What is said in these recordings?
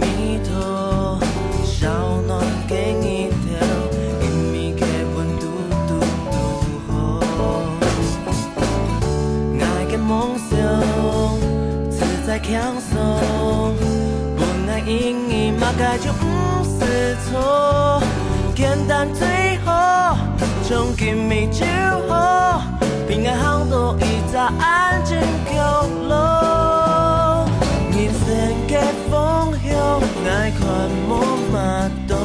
米土，小暖给你跳，因为给温度嘟嘟好。爱的梦想，自在轻松，本来因伊嘛该就不是错，简单最好，从今米就好，平安航道一早安静角落。人生嘅方向，爱看无嘛多，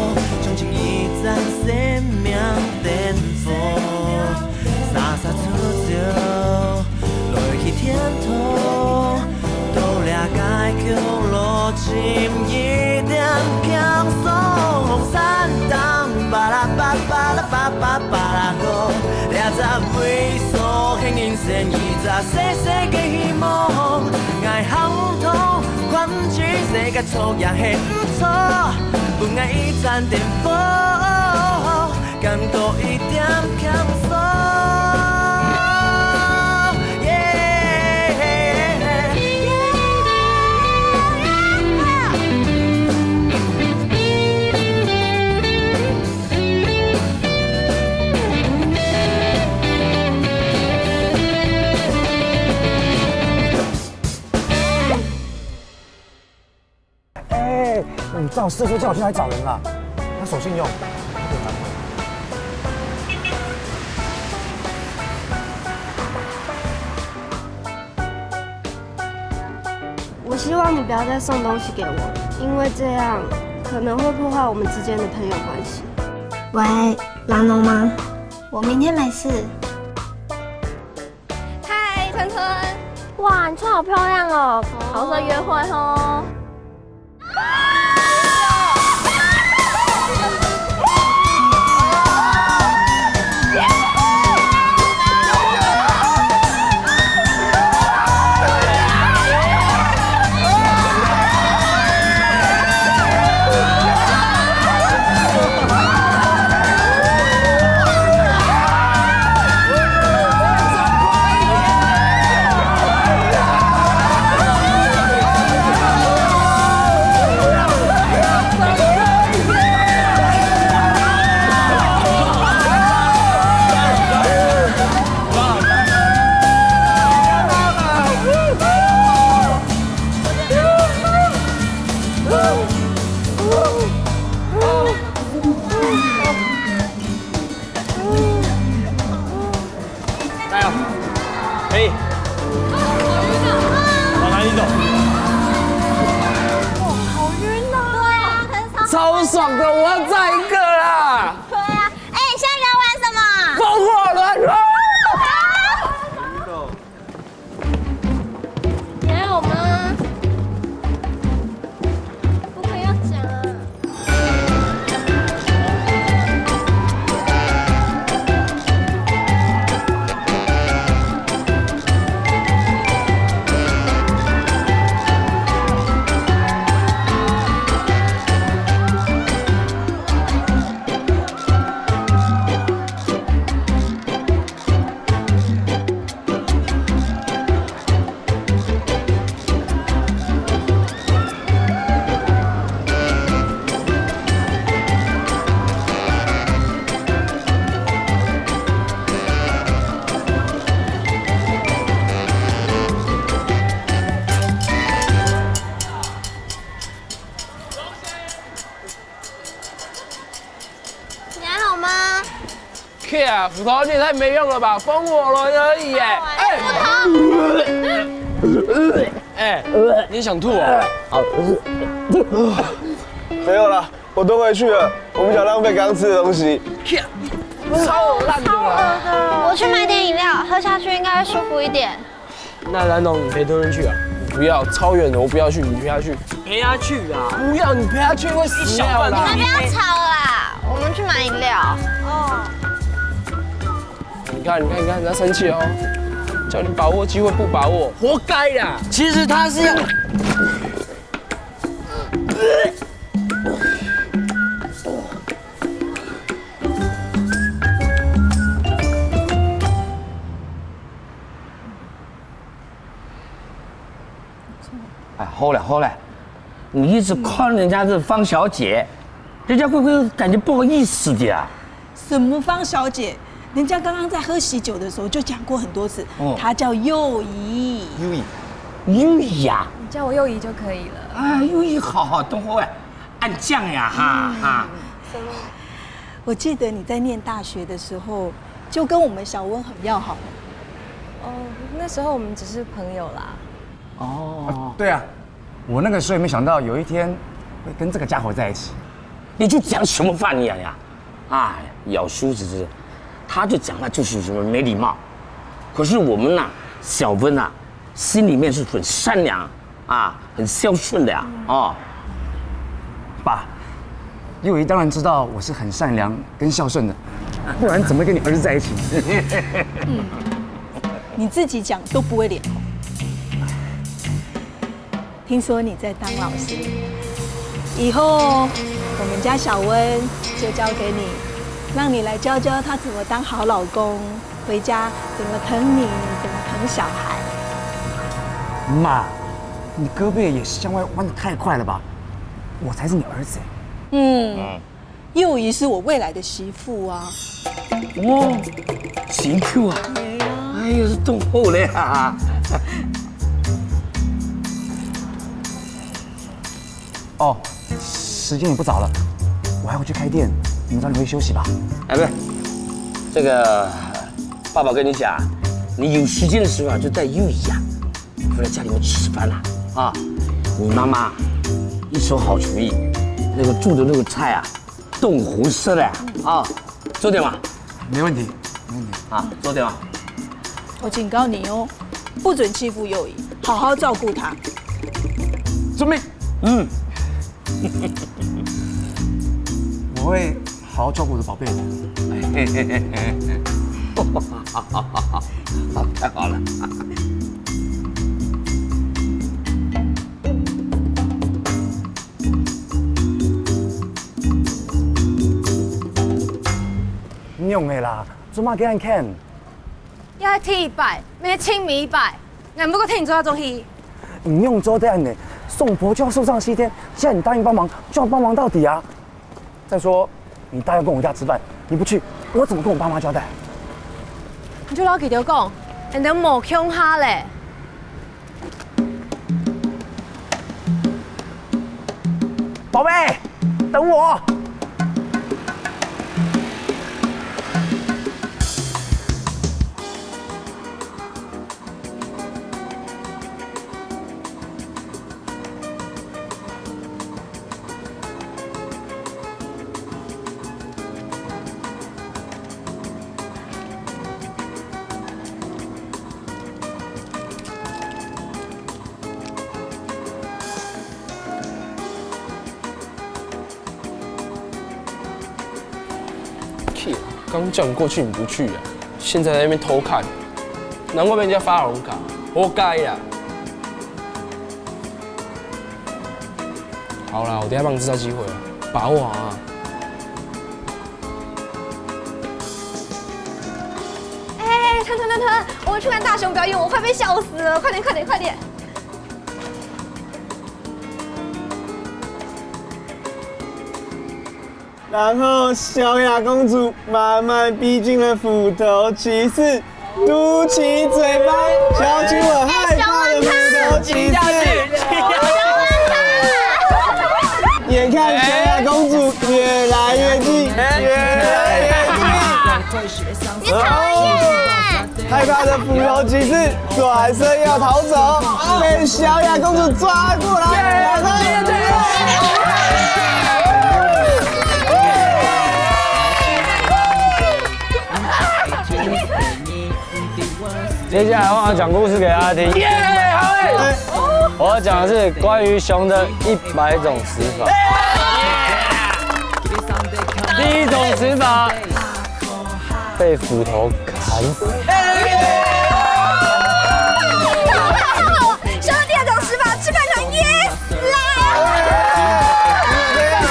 从今一站生命巅峰，洒洒出招，落去天堂，到了该叫路径一点轻松，山东巴拉巴巴拉巴巴巴拉歌，俩在微缩，很人生一早细细嘅希望，爱航通。关注世界错也很不错，不爱一站巅峰，感到一点轻松。你照师傅叫我去哪里找人啦？他守信用，他可以反悔。我希望你不要再送东西给我，因为这样可能会破坏我们之间的朋友关系。喂，蓝龙吗？我明天没事。嗨，春春。哇，你穿好漂亮哦，好适合约会哦。超爽的，我要再一个啦！对啊，哎，现在要玩什么？风火轮！你还有吗？不可以要讲啊！啊，斧头你也太没用了吧，风火轮而已耶！哎，你想吐哦？没有啦，我都回去了，我不想浪费刚吃的东西。超烂的啦！我去买点饮料，喝下去应该会舒服一点。那蓝龙，你陪敦敦去啊？不要，超远的，我不要去，你陪他去。陪他去啊！不要，你陪他去会死掉啦！你们不要吵了啦，我们去买饮料。哦。你看，人家生气哦，叫你把握机会不把握，活该啦！其实他是要。哎，好嘞好嘞，你一直看人家这方小姐，人家会不会感觉不好意思的呀？什么方小姐？人家刚刚在喝喜酒的时候就讲过很多次，她叫幼仪。优怡呀，你叫我幼仪就可以了。啊，优怡好，等会儿按酱呀哈。我记得你在念大学的时候，就跟我们小温很要好。哦，那时候我们只是朋友啦。哦，对啊，我那个时候也没想到有一天会跟这个家伙在一起。你就讲什么话你呀？哎，咬梳子，他就讲了就是什么没礼貌。可是我们呐，小温呐，心里面是很善良啊，很孝顺的呀。哦，爸，幼仪当然知道我是很善良跟孝顺的，不然怎么跟你儿子在一起？你自己讲都不会脸红。听说你在当老师，以后我们家小温就交给你，让你来教教他怎么当好老公，回家怎么疼你，怎么疼小孩。妈，你胳膊也向外弯得太快了吧？我才是你儿子。幼仪是我未来的媳妇啊。哦，媳妇啊，哎呀，是动后了呀。哦，时间也不早了，我还要去开店，你们早点回去休息吧。哎，不是，这个爸爸跟你讲，你有时间的时候啊，就带幼仪啊回来家里面吃饭啦。啊，你妈妈一手好厨艺，那个做的那个菜啊，冻糊色的啊，做点嘛。没问题，没问题。啊，做点嘛。我警告你哦，不准欺负幼仪，好好照顾她。遵命。我会好好照顾我的宝贝的。好，太好了。唔用的啦，做乜给人看？要剃拜，咩清明拜，俺不过听你做到中戏。唔用做这样的，宋婆就要寿上西天，既然你答应帮忙，就要帮忙到底啊！再说，你答应跟我家吃饭，你不去，我怎么跟我爸妈交代？你就老记得讲，人哋冇凶下咧。宝贝，等我。刚叫你过去你不去啊，现在在那边偷看，难怪被人家发红卡，活该呀！好啦，我等一下帮你制造机会啊，把握好啊！哎，腾，我们去看大雄表演，我快被笑死了！快点！然后小雅公主慢慢逼近了斧头骑士，嘟起嘴巴，小亲我害怕的斧头骑士。眼看小雅公主越来越近，你讨厌！害怕的斧头骑士转身要逃走，被小雅公主抓过来。接下来我要讲故事给大家听。耶，好嘞！我要讲的是关于熊的100种死法。第一种死法，被斧头砍死。熊的第二种死法，吃饭团噎死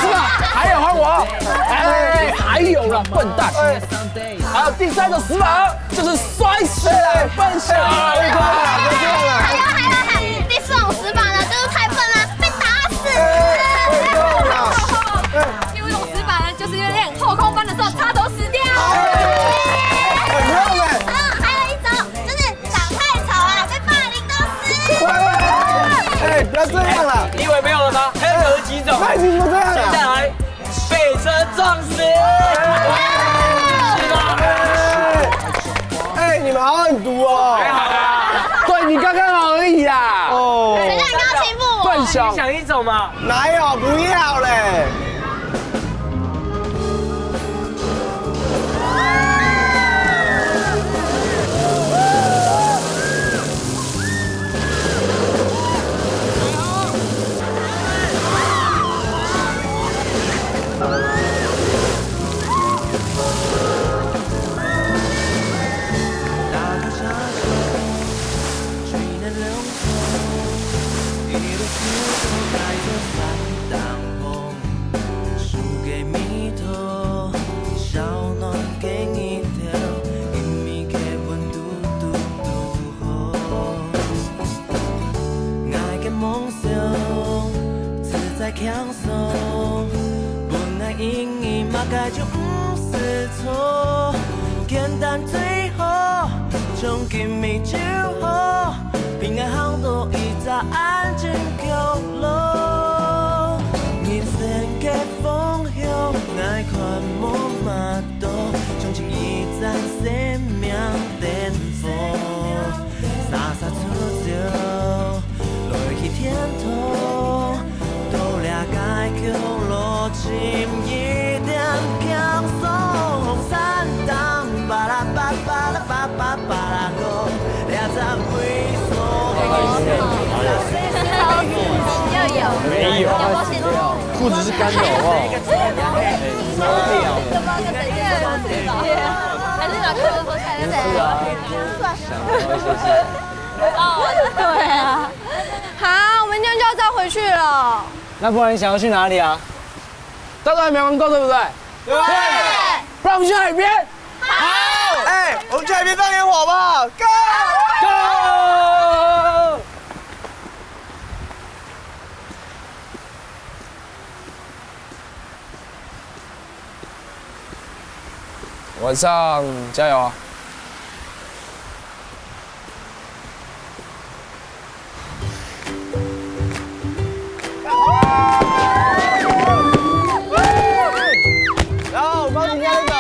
是吧？还有换我，哎，还有了，笨蛋！还有第3种死法，就是摔死了，笨小孩。还有，第4种死法呢，就是太笨了，被打死了。几种？太听不这样接了。下来，北车壮士。哎，你们好狠毒哦！对你刚刚好而已啦。哦，谁叫你刚刚欺负我？笨小，想一种嘛。哪有？不要嘞！大步下手，追那龙头，一路速度带着散当风，输给迷途，小暖给你跳，因为给温度嘟嘟好，爱嘅梦想，自在轻松，本来因伊嘛该就不是错。简单最好，从今米就好，平安航道一早安静角落，人生嘅方向，爱看无马多，从今一站生命巅峰，洒洒出走，落去天堂，都了解去路径一点轻松，山当。巴拉巴巴拉巴巴巴拉歌，俩在挥手。要有，没有，裤子是干的，好不好？收掉。还是把裤子脱下来？是啊。哦，对啊。好，我们今天就要再回去了。那不然你想要去哪里啊？大家还没玩够，对不对？对。不然我们去海边。好，哎，我们去海边放烟火吧 ！Go！ 晚上加油啊！然后我帮你压一个。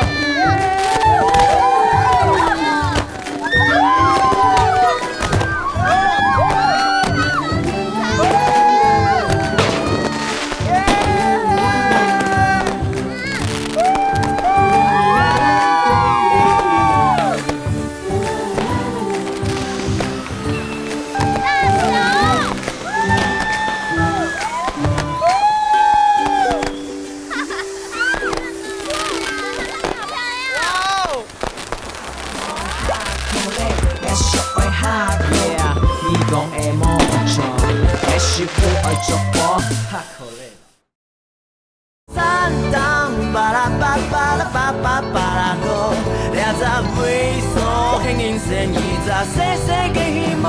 山当巴拉巴巴拉巴巴巴拉歌，俩在挥手，向人生一早细细嘅希望。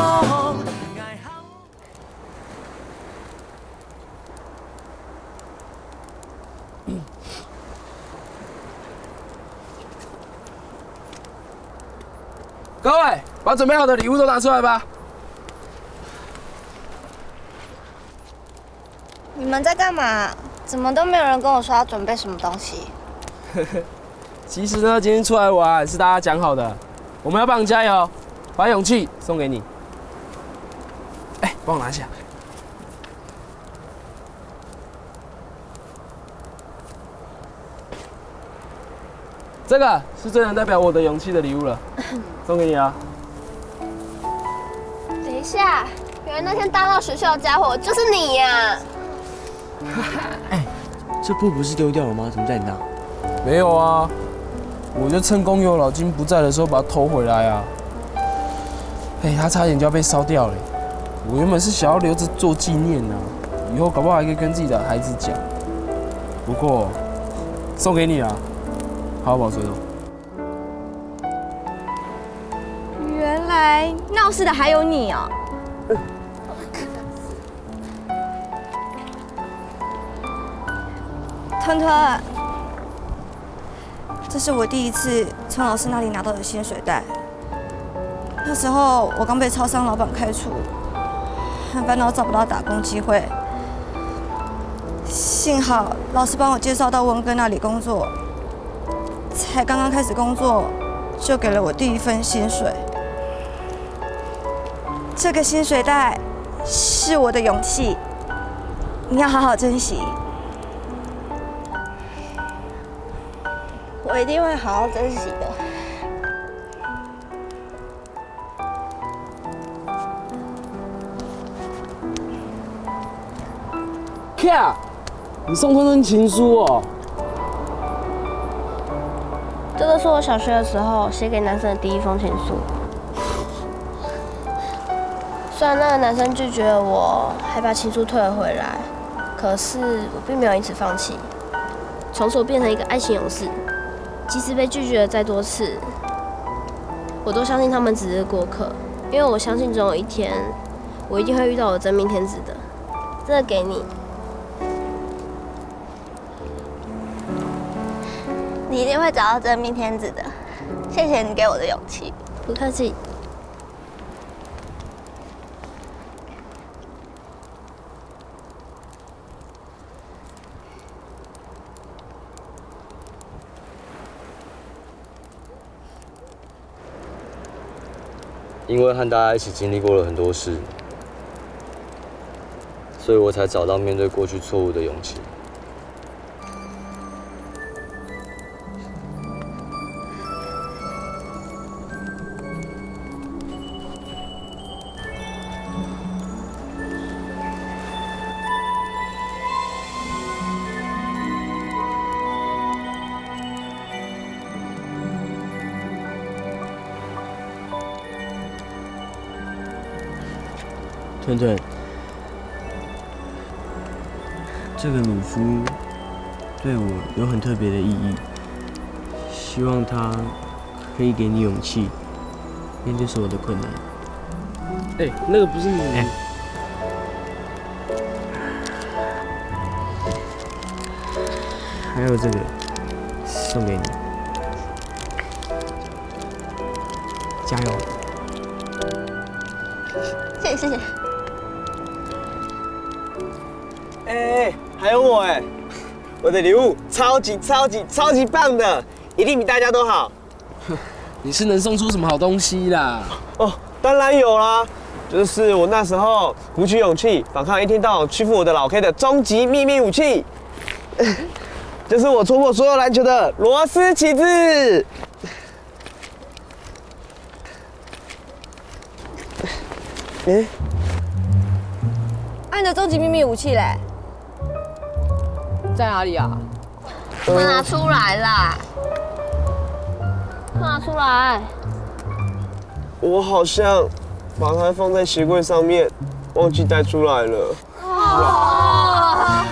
各位，把准备好的礼物都拿出来吧。你们在干嘛？怎么都没有人跟我说要准备什么东西？其实呢，今天出来玩是大家讲好的，我们要帮你加油，把勇气送给你。哎，帮我拿下。这个是最能代表我的勇气的礼物了，送给你啊。等一下，原来那天大闹学校的家伙就是你呀！哎，这布不是丢掉了吗？怎么在你那？没有啊，我就趁工友老金不在的时候把它偷回来啊。哎，他差点就要被烧掉了。我原本是想要留着做纪念啊，以后搞不好还可以跟自己的孩子讲。不过，送给你啊，好好保存哦。原来闹事的还有你哦。吞吞，这是我第一次从老师那里拿到的薪水袋。那时候我刚被超商老板开除，很烦恼找不到打工机会。幸好老师帮我介绍到文哥那里工作，才刚刚开始工作，就给了我第一份薪水。这个薪水袋是我的勇气，你要好好珍惜。我一定会好好珍惜的。看，你送春春情书哦。这个是我小学的时候写给男生的第一封情书。虽然那个男生拒绝了我，还把情书退了回来，可是我并没有因此放弃。从此我变成一个爱情勇士，即使被拒绝了再多次，我都相信他们只是过客，因为我相信总有一天，我一定会遇到我的真命天子的。这个给你。你一定会找到真命天子的，谢谢你给我的勇气。不客气。因为和大家一起经历过了很多事，所以我才找到面对过去错误的勇气。春春，这个鲁夫对我有很特别的意义，希望他可以给你勇气，面对所有的困难。哎，那个不是你。还有这个，送给你，加油！谢谢。哎，还有我哎，我的礼物超级棒的，一定比大家都好。你是能送出什么好东西啦？哦，当然有啦，就是我那时候鼓起勇气反抗一天到晚欺负我的老 K 的终极秘密武器，就是我戳破所有篮球的螺丝起子。按着终极秘密武器嘞，在哪里啊？快拿出来啦！快拿出来！我好像把它放在鞋柜上面，忘记带出来了。哦，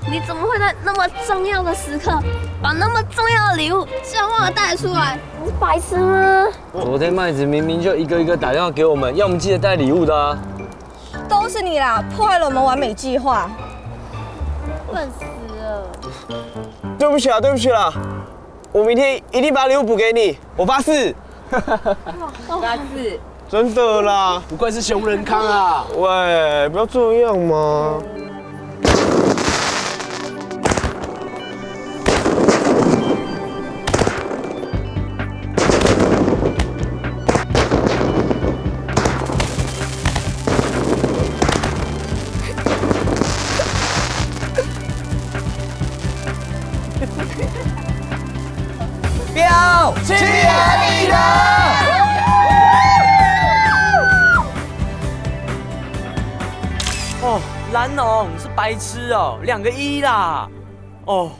你怎么会在那么重要的时刻，把那么重要的礼物居然忘了带出来？你是白痴吗？昨天麦子明明就一个一个打电话给我们，要我们记得带礼物的啊。都是你啦，破坏了我们完美计划。笨死了！对不起啦，我明天一定把礼物补给你，我发誓。发誓。真的啦，不愧是熊仁康啊！喂，不要这样嘛。标亲爱的人。哦，蓝龙是白痴哦，2个1啦。哦。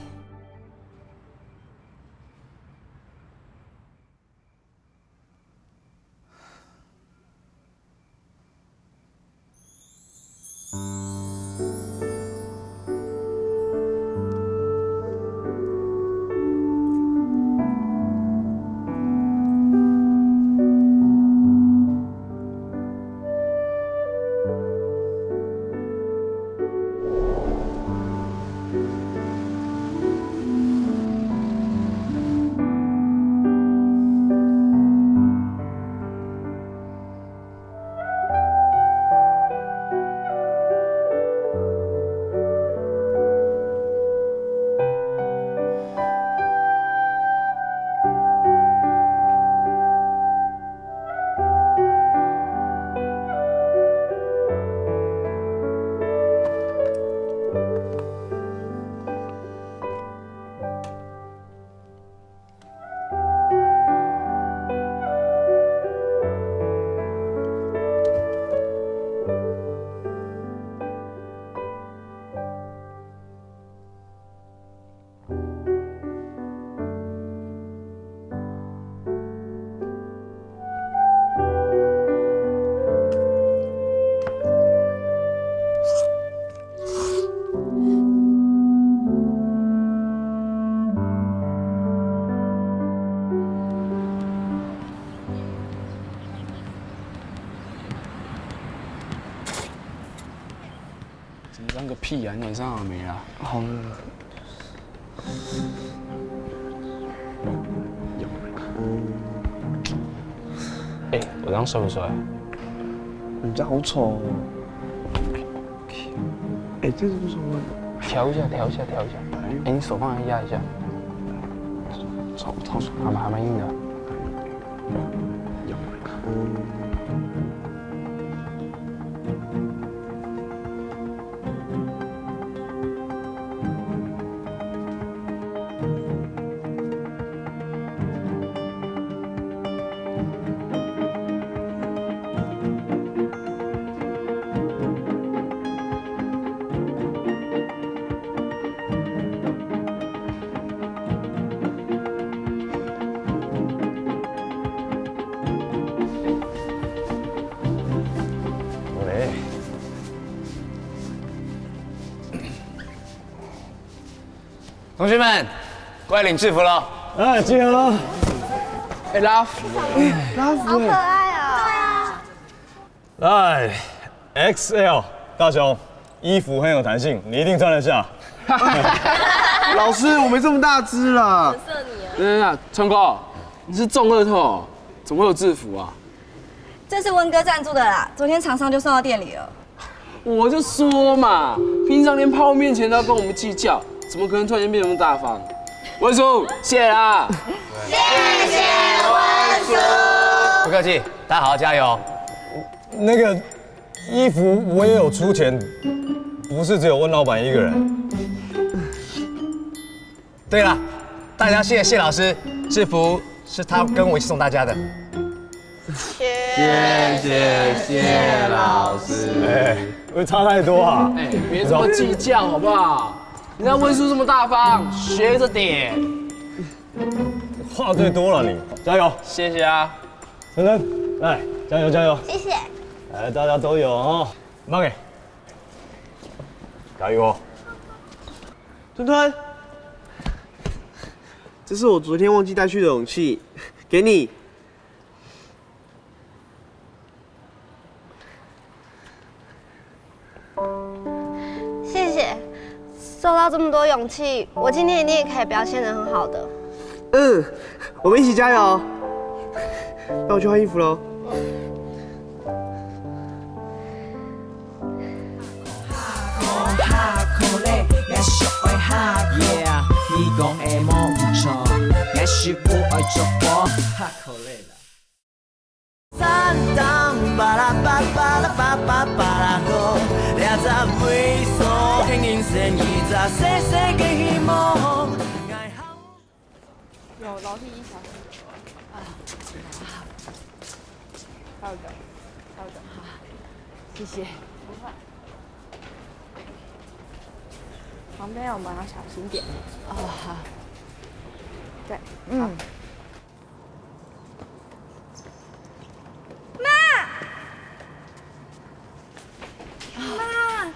屁啊！你晚上好没啊？好了。哎，我这样帅不帅？你这样好丑哦。哎，这是不是我？调一下。哎，你手放下压一下。超爽，还蛮硬的。同学们，过来领制服了。哎，集合。哎，拉夫，好可爱哦。来 ，XL 大雄，衣服很有弹性，你一定穿得下。老师，我没这么大只啦。等，川哥，你是中乐透，怎么会有制服啊？这是温哥赞助的啦，昨天厂商就送到店里了。我就说嘛，平常连泡面钱都要跟我们计较，怎么可能突然间变那么大方？温叔，谢谢啦。谢谢温叔。不客气，大家好好加油。那个衣服我也有出钱，不是只有温老板一个人。对了，大家谢谢谢老师，制服是他跟我一起送大家的。谢谢老师。哎，会差太多啊！哎，别这么计较好不好？你看温叔这么大方，学着点。话最多了你，加油！谢谢啊，晨晨，来加油加油！谢谢。来，大家都有哦，慢给，加油哦！吞吞，这是我昨天忘记带去的勇气，给你。谢谢，受到这么多勇气，我今天一定也可以表现得很好的。嗯，我们一起加油。那我去换衣服喽。三当巴拉巴巴拉巴巴巴拉歌，俩在微缩，轻轻声一在细细嘅希望。有楼梯1小时。啊，稍等，好，谢谢。不会。旁边我们要小心点。哦，好。对，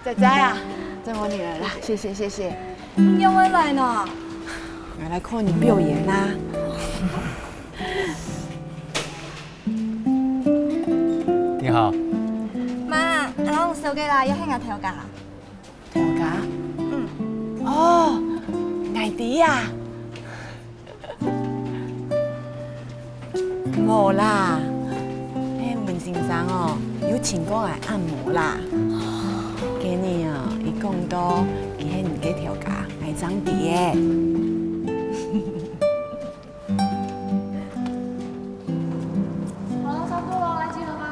仔仔啊，这我女儿啦，谢谢。又回来呢？我来看你表演啦。你好。媽，我手機啦，要輕下調價。調價？哦，藝迪啊。冇啦，文先生哦，有請過來按摩啦。今年啊，伊講到佢係唔計調價，係漲啲嘅。好了，差不多了，來集合吧。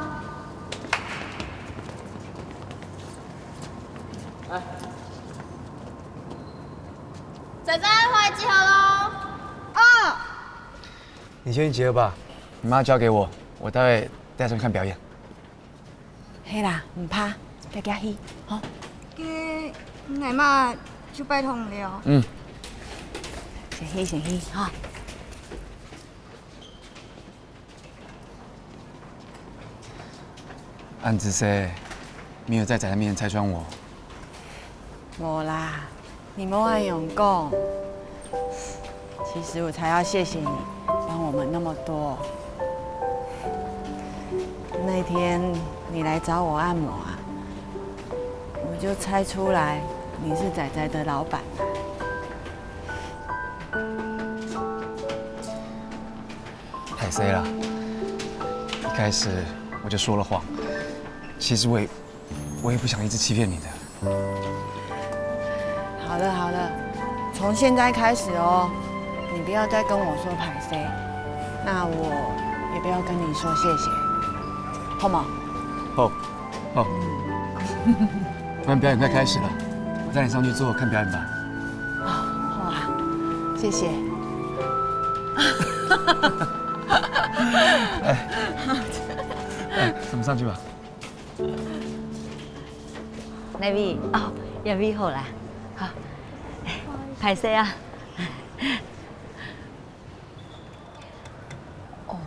来，仔仔，快集合喽！你先集合吧，你妈交给我，我待会带他们看表演。係啦，唔怕，大家去，好。嘅奶媽就拜託你了。先去，哈。暗自说，没有在仔仔面前拆穿我。冇啦，你莫按勇讲。其实我才要谢谢你，帮我们那么多。那天你来找我按摩啊，我就猜出来你是仔仔的老板。太 C 了，一开始我就说了谎。其实我也不想一直欺骗你的。好了好了，从现在开始哦，你不要再跟我说歹势，那我也不要跟你说谢谢，好吗？好，好。不然表演快开始了，我带你上去坐看表演吧。好啊，谢谢。我们上去吧。那位哦，也位好啦，好，歹势啊。哦。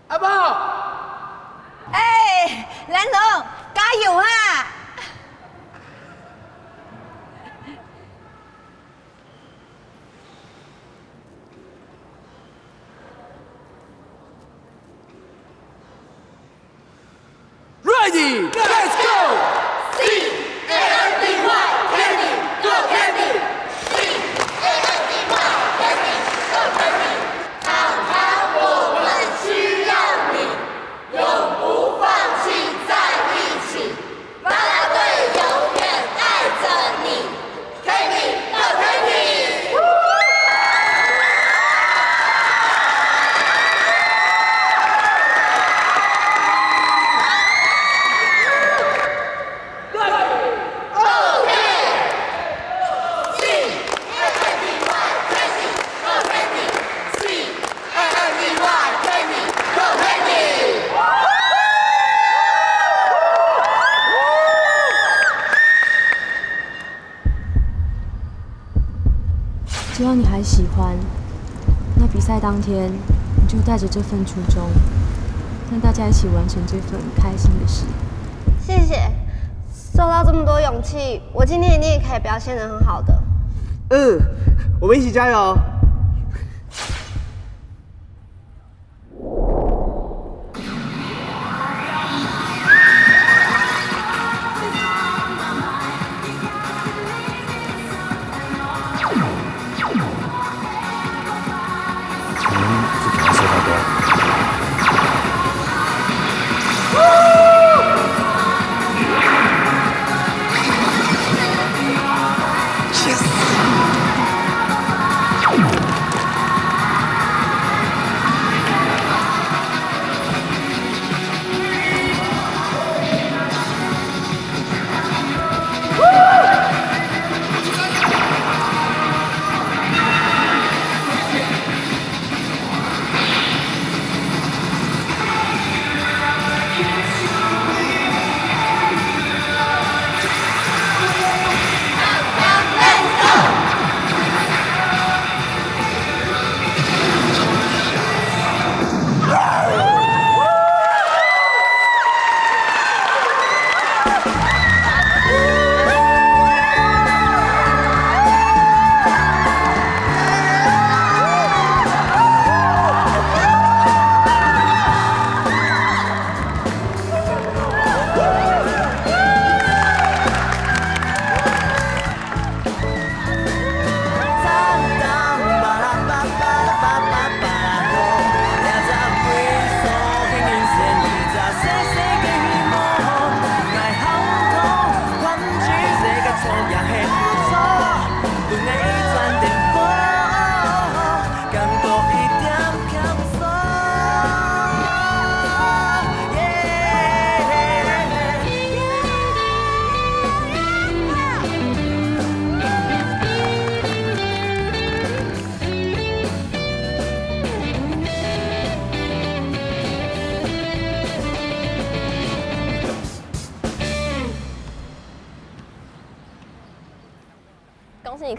阿宝，哎，兰总，加油啊！Ready, let's go! C A N D Y Candy, go Candy! C A N D Y Candy, go Candy! 看看我们需要你，永不放弃在一起。啦啦队永远爱着你 ，Candy, go Candy! 只要你还喜欢，那比赛当天你就带着这份初衷，跟大家一起完成这份开心的事。谢谢，受到这么多勇气，我今天一定也可以表现得很好的。我们一起加油！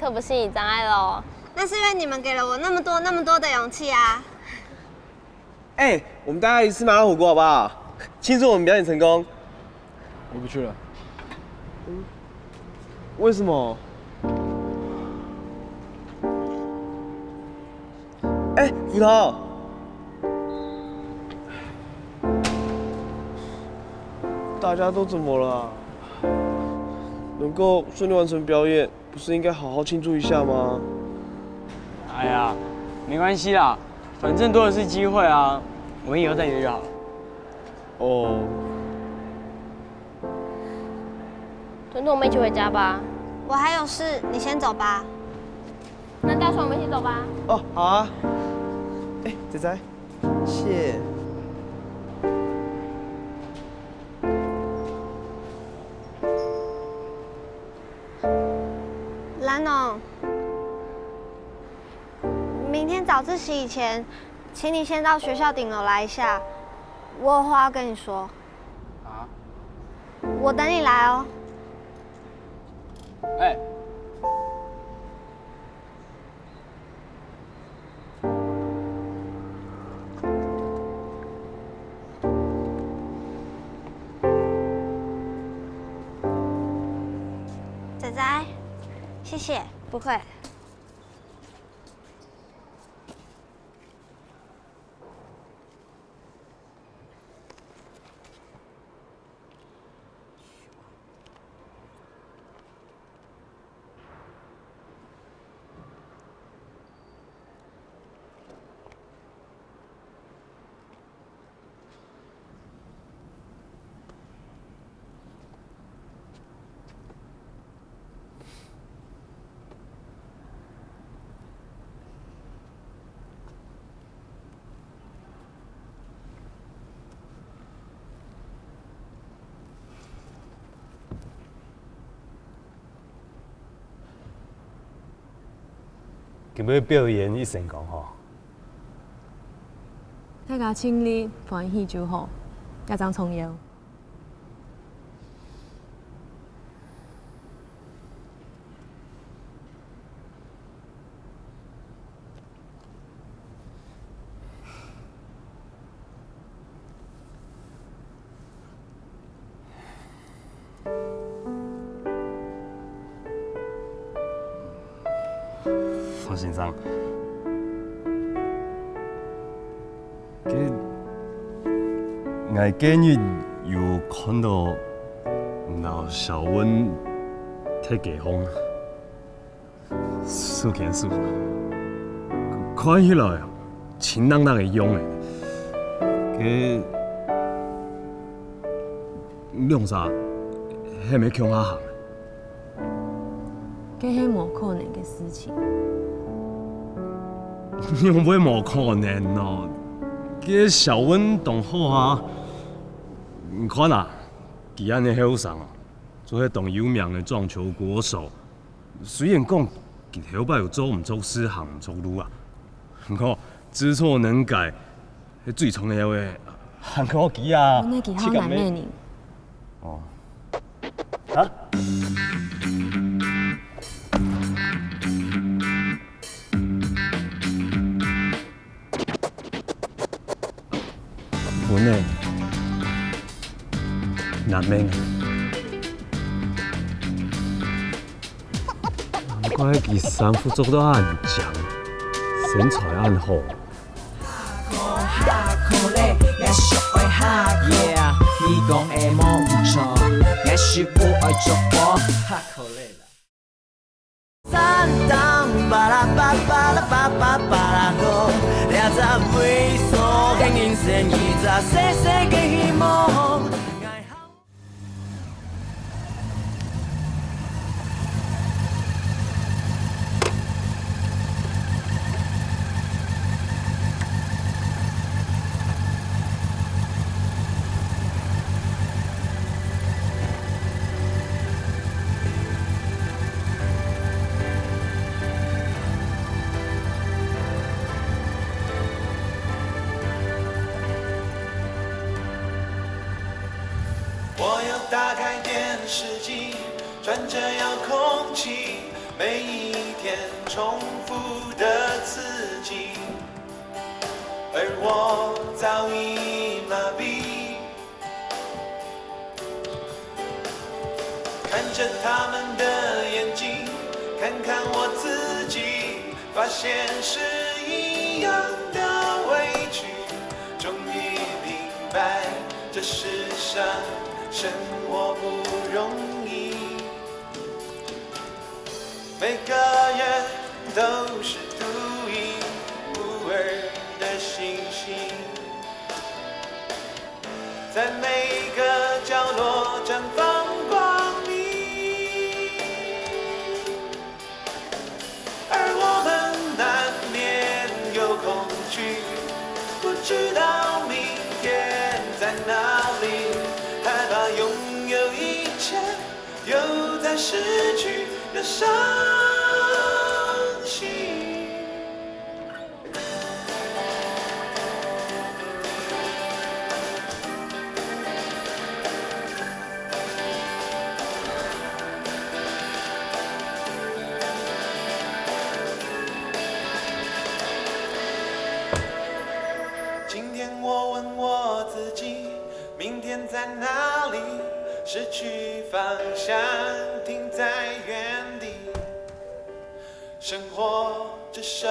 克服心理障碍喽。那是因为你们给了我那么多的勇气啊！哎，我们大家一起吃麻辣火锅好不好？庆祝我们表演成功。我不去了。为什么？哎，斧头，大家都怎么了？能够顺利完成表演，不是应该好好庆祝一下吗？哎呀，没关系啦，反正多的是机会啊，我们以后再约就好了。哦。屯屯，我们一起回家吧。我还有事，你先走吧。那大爽，我们一起走吧。哦，好啊。哎，仔仔，谢。蓝农，明天早自习以前，请你先到学校顶楼来一下，我有话要跟你说。啊？我等你来哦。哎。仔仔，谢谢，不会。今日表演一成功吼，大家请你欢喜就好，家长重要。方先生，我今日有看到老小温贴给风，数件事，看起来清朗朗的样诶，亮啥？还没强下行。这是无可能的事情。你袂无可能哦，这小温同好啊。你看啊，吉安的后生哦，做迄当有名的撞球国手。虽然讲其后摆有做唔做诗行唔做路啊，不过知错能改，迄最重要的，还可吉啊。我那吉好难咩呢？哦。啊？我呢？难免。难怪佢衫裤做得很强，身材很好。你讲的冇唔错，也是我爱做我。三当巴拉巴巴拉巴巴巴拉歌，两只猥琐的人生，一只细细的希望。我又打开电视机，转着遥控器，每一天。天重复的刺激，而我早已麻痹。看着他们的眼睛，看看我自己，发现是一样的委屈。终于明白，这世上生活不容易，每个人都是独一无二的星星，在每个角落绽放光明。而我们难免有恐惧，不知道明天在哪里，害怕拥有一切又再失去的伤心。今天我问我自己，明天在哪里？失去方向，停在原地，生活只剩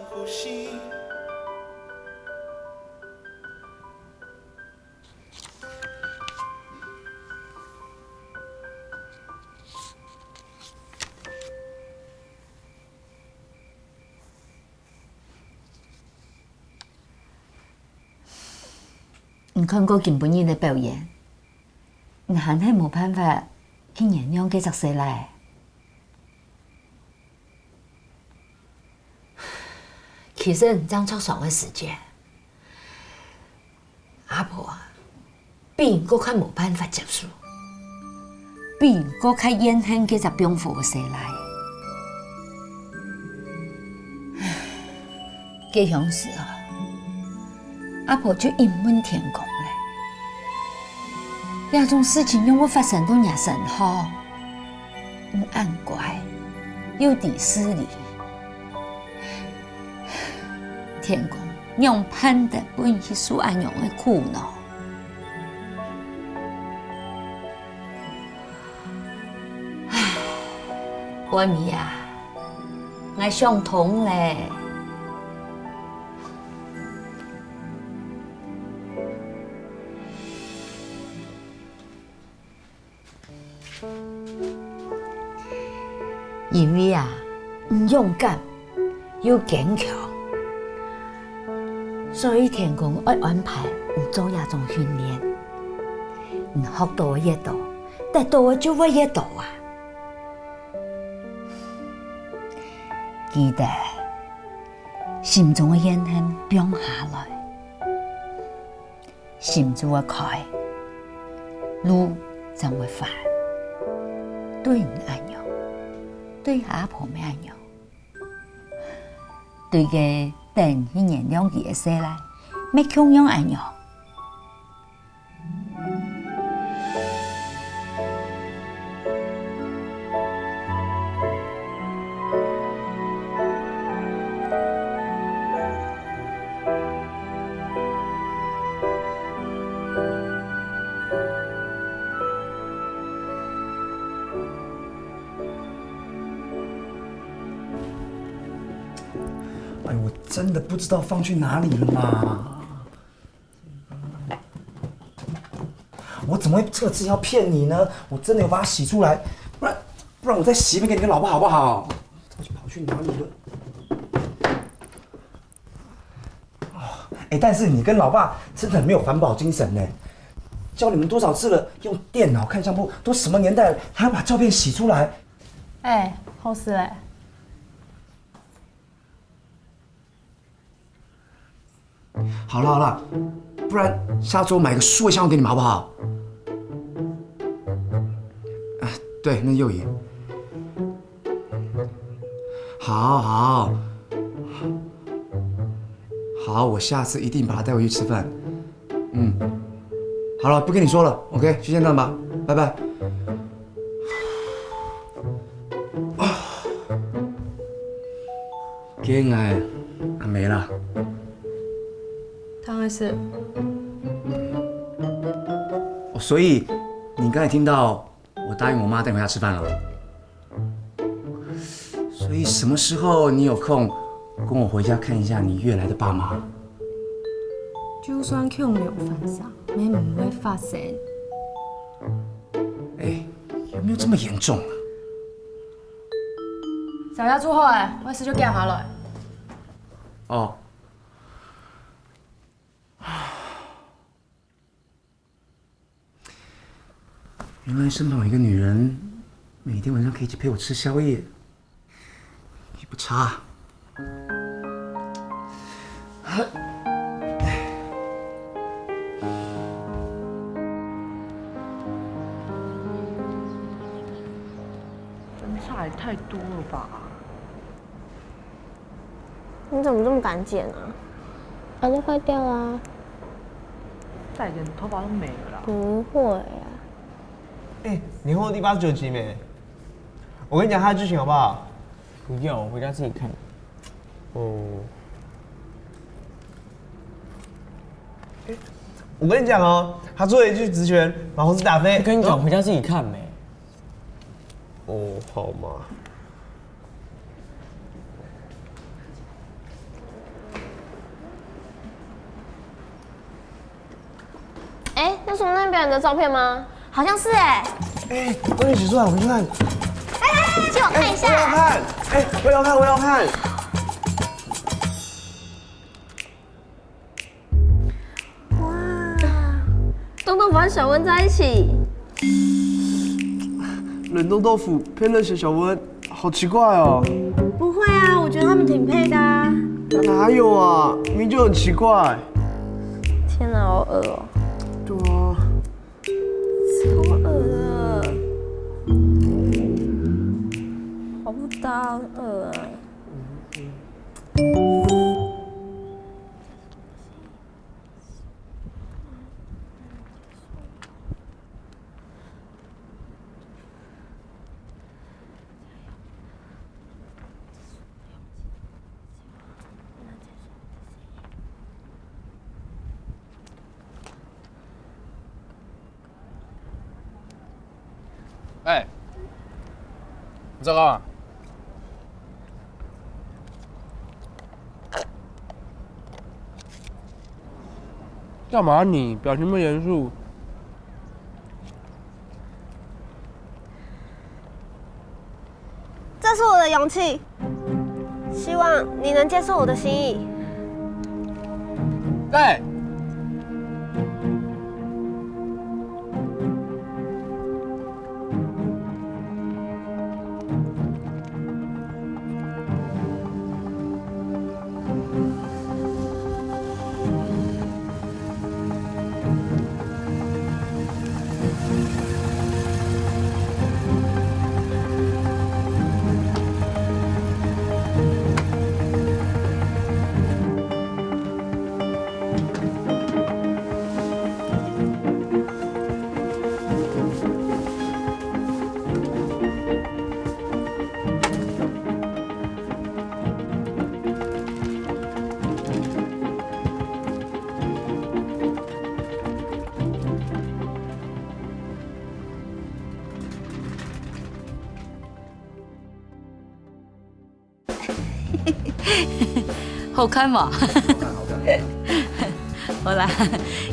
呼吸。唔看過根本人嘅表演，你還係冇辦法去原諒佢隻死來。其實你爭錯上嘅時間，阿婆比人更加冇辦法接受，比人更加怨恨佢隻병婦嘅死來。嗰樣時啊！阿婆就一問天公嘞，那種事情讓我發生到也甚好，唔按怪，有啲失禮。天公讓判得本去受安樣的苦惱，唉，我咪啊，我想通嘞。因為啊，唔勇敢又堅強，所以天公會安排唔做那種訓練，唔學多越多，得多就會越多啊！記得心中嘅怨恨放下來，心就會開，路就會快，對人安樣。對阿婆咩樣？對嘅等去原諒佢嘅死來，咩強樣安樣？哎，我真的不知道放去哪里了嘛！我怎么会这次要骗你呢？我真的有把它洗出来，不然我再洗一遍给你跟老婆好不好？到底跑去哪里了？哎，但是你跟老爸真的很没有环保精神呢！教你们多少次了，用电脑看相簿，都什么年代了，还要把照片洗出来？哎，后事嘞。好了好了，不然下周买个数位相机给你们好不好？啊，对，那右眼。好，我下次一定把它带回去吃饭。好了，不跟你说了 ，OK， 就先这样吧，拜拜。恋爱啊没了。当然是。所以你刚才听到我答应我妈带你回家吃饭了。所以什么时候你有空跟我回家看一下你约来的爸妈？就算强留犯上，也唔会发生。哎，有没有这么严重啊？小丫做好诶，我事就行下来。哦。原来身旁有一个女人，每天晚上可以一起陪我吃宵夜，也不差。分叉也太多了吧？你怎么这么敢剪啊？啊，都坏掉啦。再剪头发都没了啦。不会啊。哎，你看过第89集没？我跟你讲它的剧情好不好？不要，我回家自己看。哦。我跟你讲哦，他做了一句直拳，把猴子打飞。我跟你讲，回家自己看没。哦，好嘛。哎，那是我们那边人的照片吗？好像是哎。哎，我一起出来，我们去看。哎，借我看一下。我要看。哎，我要看，我要看。东东和小温在一起。冷冻豆腐配热血小温，好奇怪哦。不会啊，我觉得他们挺配的啊。哪有啊，明明就很奇怪。天哪，好恶哦。对啊。超恶的。好不搭，恶啊。哎，你在干嘛？干嘛你表情那么严肃？这是我的勇气，希望你能接受我的心意。哎。好看嘛？好看。好啦，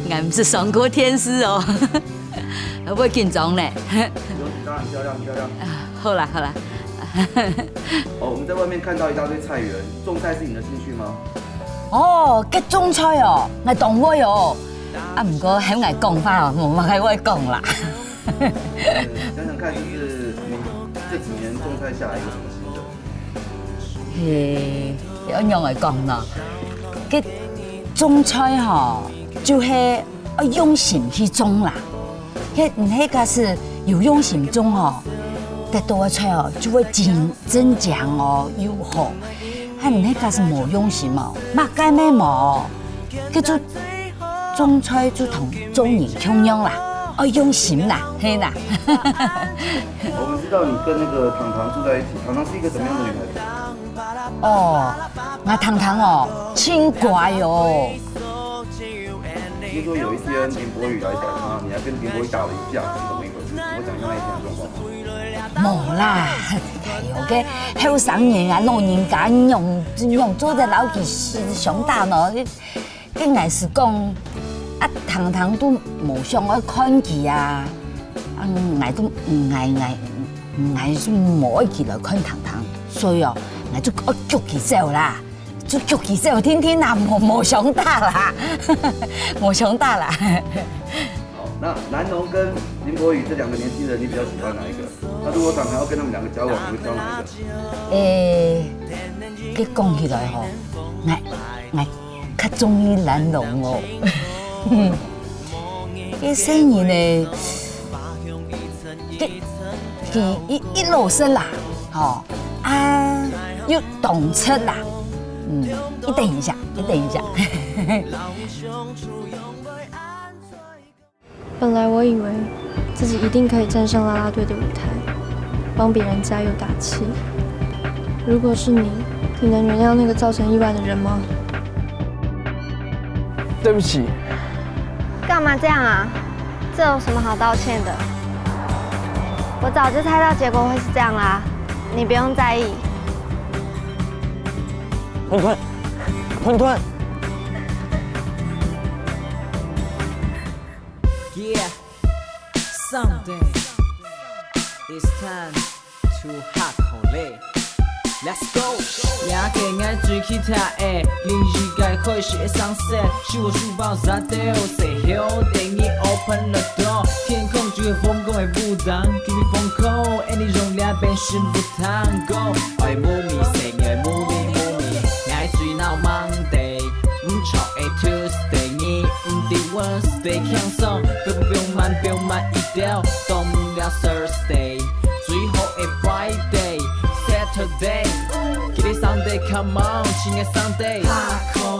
俺不是上过天师哦，不会紧张嘞。当然漂亮漂亮。好啦好啦。哦，我们在外面看到一大堆菜园，种菜是你的兴趣吗？哦，吉种菜哦，我懂我哟。啊，不过喺我讲法哦，冇乜喺我讲啦。想想看，就是你这几年种菜下来有什么心得？嘿，按样嚟讲啦，嘅种菜吼，就是要用心去种啦。迄个是有用心种吼，得到嘅菜哦就会增强哦又好。迄个是冇用心哦，乜解咩冇？叫做种菜就同种人同样啦，要用心啦，嘿啦。我们知道你跟那个糖糖住在一起，糖糖是一个怎么样的女孩子？哦，我糖糖哦，真乖哦。听说有一天林博宇来找他，你还跟林博宇打了一架，是怎么一回事？我讲一下那一天的状况吗？冇啦，哎呦，个后生人啊，老人家用做在老几思想大喏，个硬是讲啊，糖糖都冇想爱看佢啊，啊，我都唔爱是冇爱佢来看糖糖，所以哦，我就我捉佢走啦，就捉佢走，天天啊冇想大啦，冇想大啦。好，那南农跟林博宇这两个年轻人，你比较喜欢哪一个？那如果想要跟他们两个交往，你会挑哪一个？佢讲起来吼，我较中意南农哦。佢生意呢，佢一路生啦，吼啊又懂车啦，你等一下。本来我以为自己一定可以站上啦啦队的舞台，帮别人加油打气。如果是你，你能原谅那个造成意外的人吗？对不起。干嘛这样啊？这有什么好道歉的？我早就猜到结果会是这样啦，你不用在意。吞。Yeah, someday it's time to hot hole. Let's go. 两个爱追起他的，另一个开始的 sunset， 是我书包撒掉，say hello， 电影 open the door， 天空就会疯狂的舞蹈 ，Give me phone call， 爱你容量变成不tango， 爱摸咪 say 爱摸咪，爱追闹 Monday， 唔错的 Tuesday， 你唔得 Wednesday， 轻松，不用慢一点，动不了 Thursday， 最后的 Friday。Saturday, get it Sunday, come on, 亲爱 Sunday。哈口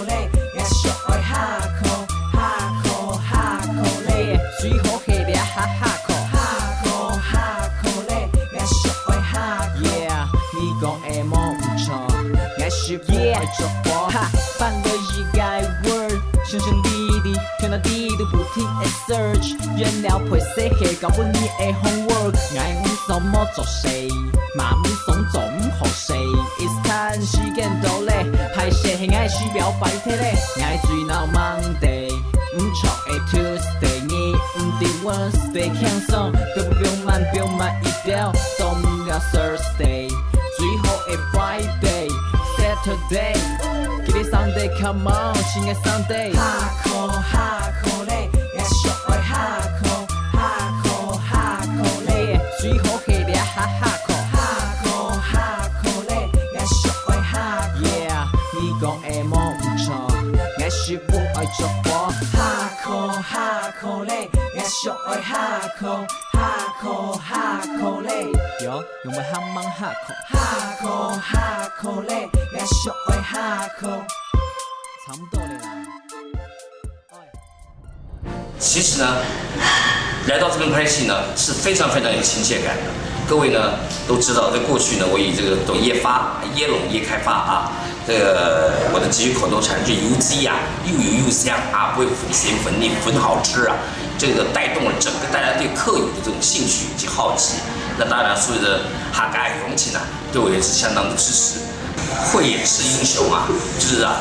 嘞，我小爱哈口嘞，最后黑的哈口。哈口嘞，我小爱哈口。Yeah， 你讲的冇唔错，我是不爱做波。半个一个 word， 声声滴滴，听到滴都不停的 search， 原料配色黑，搞不你的 homework， 爱唔什么做谁？嘛唔想做唔好势 ，It's time 時間到咧，排泄係愛需表快體咧，愛最鬧 Monday， 唔錯嘅 Tuesday， 你唔得 Wednesday， 輕鬆，不用慢一點，到唔了 Thursday， 最後嘅 Friday，Saturday，get it Sunday，come on， 親愛 Sunday， 哈口咧，我小愛哈口咧，最後係咧哈口。講的冇唔錯，我是不愛做波。哈口嘞，我小愛哈口嘞，有用咪喊芒哈口嘞，我小愛哈口，差不多了啦。其实呢，来到这边拍戏呢是非常有亲切感的。各位呢都知道，在过去呢，我以这个董业发、椰陇业开发啊，这个我的几句口头禅是油鸡啊，又油又香啊，不会粉咸粉腻，粉好吃啊，这个带动了整个大家对客友的这种兴趣以及好奇。那当然，所有的哈嘎勇气呢，对我也是相当的支持。慧眼是英雄啊，就是啊，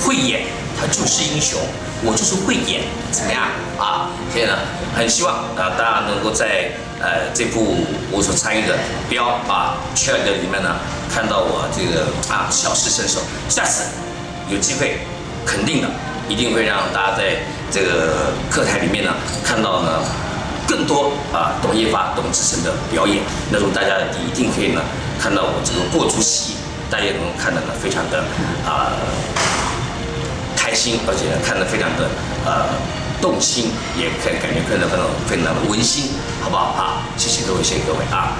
慧眼他就是英雄。我就是会演，怎么样啊？所以呢，很希望大家能够在这部我所参与的标啊 cheerleader 里面呢，看到我这个小试身手。下次有机会，肯定的，一定会让大家在这个课台里面呢，看到呢更多董业发、董志成的表演。那时候大家一定可以呢看到我这个过出戏，大家也能看得呢非常的开心，而且看得非常的动心，也感觉看得非常的温馨，好不好啊？谢谢各位，谢谢各位啊！